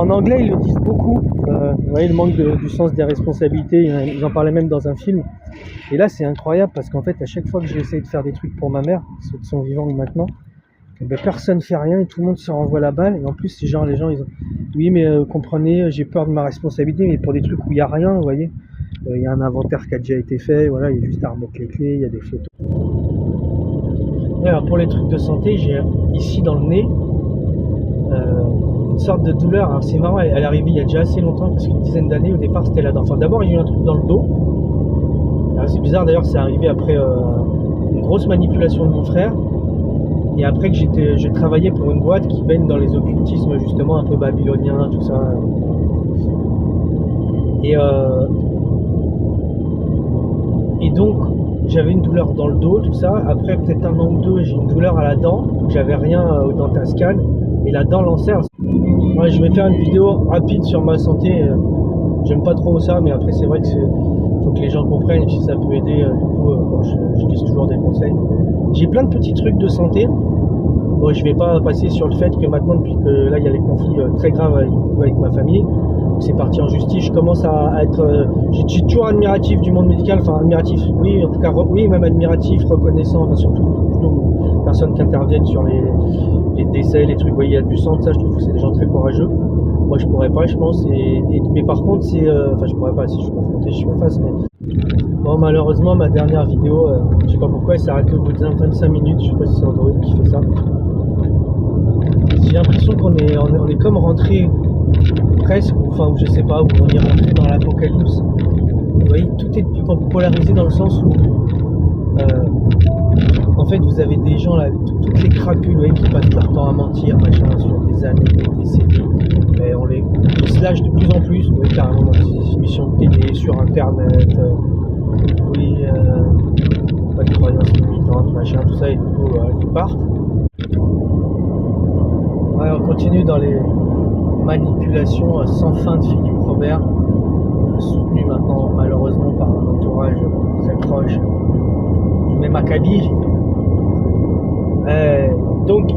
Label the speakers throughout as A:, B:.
A: en anglais, ils le disent beaucoup. Vous voyez, le manque du sens des responsabilités, ils en parlaient même dans un film. Et là, c'est incroyable parce qu'en fait, à chaque fois que j'essaie de faire des trucs pour ma mère, ceux qui sont vivants maintenant, ben, personne fait rien et tout le monde se renvoie la balle. Et en plus, les gens, ils ont... Oui, mais comprenez, j'ai peur de ma responsabilité, mais pour des trucs où il n'y a rien, vous voyez. Il y a un inventaire qui a déjà été fait, voilà, il y a juste à remettre les clés, il y a des photos. Et alors, pour les trucs de santé, j'ai ici dans le nez une sorte de douleur. Alors, c'est marrant, elle est arrivée il y a déjà assez longtemps, parce qu'une dizaine d'années, au départ, c'était là-dedans. Enfin, d'abord, il y a eu un truc dans le dos. Alors, c'est bizarre d'ailleurs, c'est arrivé après une grosse manipulation de mon frère. Et après que j'ai travaillé pour une boîte qui baigne dans les occultismes justement un peu babyloniens, tout ça. Et donc j'avais une douleur dans le dos, tout ça. Après peut-être un an ou deux, j'ai une douleur à la dent. J'avais rien au dentascan. Et la dent l'enserre. Ouais, je vais faire une vidéo rapide sur ma santé. J'aime pas trop ça, mais après c'est vrai que faut que les gens comprennent. Et si ça peut aider, du coup, je glisse toujours des conseils. J'ai plein de petits trucs de santé. Bon, je vais pas passer sur le fait que maintenant, depuis que là il y a les conflits très graves avec ma famille, c'est parti en justice, je commence à être... je suis toujours admiratif du monde médical, enfin admiratif, oui, en tout cas, oui, même admiratif, reconnaissant, enfin surtout plutôt personnes qui interviennent sur les décès, les trucs, il y a du sang, ça, je trouve que c'est des gens très courageux. Moi, je pourrais pas, je pense, mais par contre, c'est... enfin, je pourrais pas, si je suis confronté, je suis en face, mais... Bon, malheureusement, ma dernière vidéo, je sais pas pourquoi, elle s'est arrêtée au bout de 25 minutes, je sais pas si c'est Android qui fait ça. J'ai l'impression qu'on est comme rentré presque, enfin, je sais pas, où on est rentré dans l'apocalypse. Vous voyez, tout est polarisé dans le sens où, en fait, vous avez des gens là, toutes les crapules, vous voyez, qui passent leur temps à mentir, machin, sur des années, des décennies. Mais ils se lâchent de plus en plus, vous voyez, carrément dans des émissions de télé, sur internet, oui, pas de croyances limitantes, machin, tout ça, et du coup, ils partent. Ouais, on continue dans les manipulations sans fin de Philippe Robert, soutenu maintenant malheureusement par un entourage très proche du même acabit. Donc,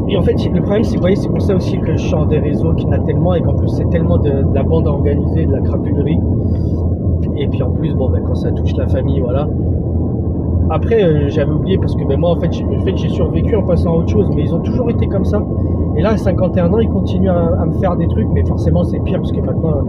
A: et en fait, le problème, c'est, vous voyez, c'est pour ça aussi que je sors des réseaux qu'il y en a tellement, et qu'en plus c'est tellement de la bande organisée, de la crapulerie. Et puis en plus, bon, ben, quand ça touche la famille, voilà. Après, j'avais oublié parce que moi, en fait, j'ai survécu en passant à autre chose, mais ils ont toujours été comme ça. Et là, à 51 ans, ils continuent à me faire des trucs, mais forcément, c'est pire parce que maintenant,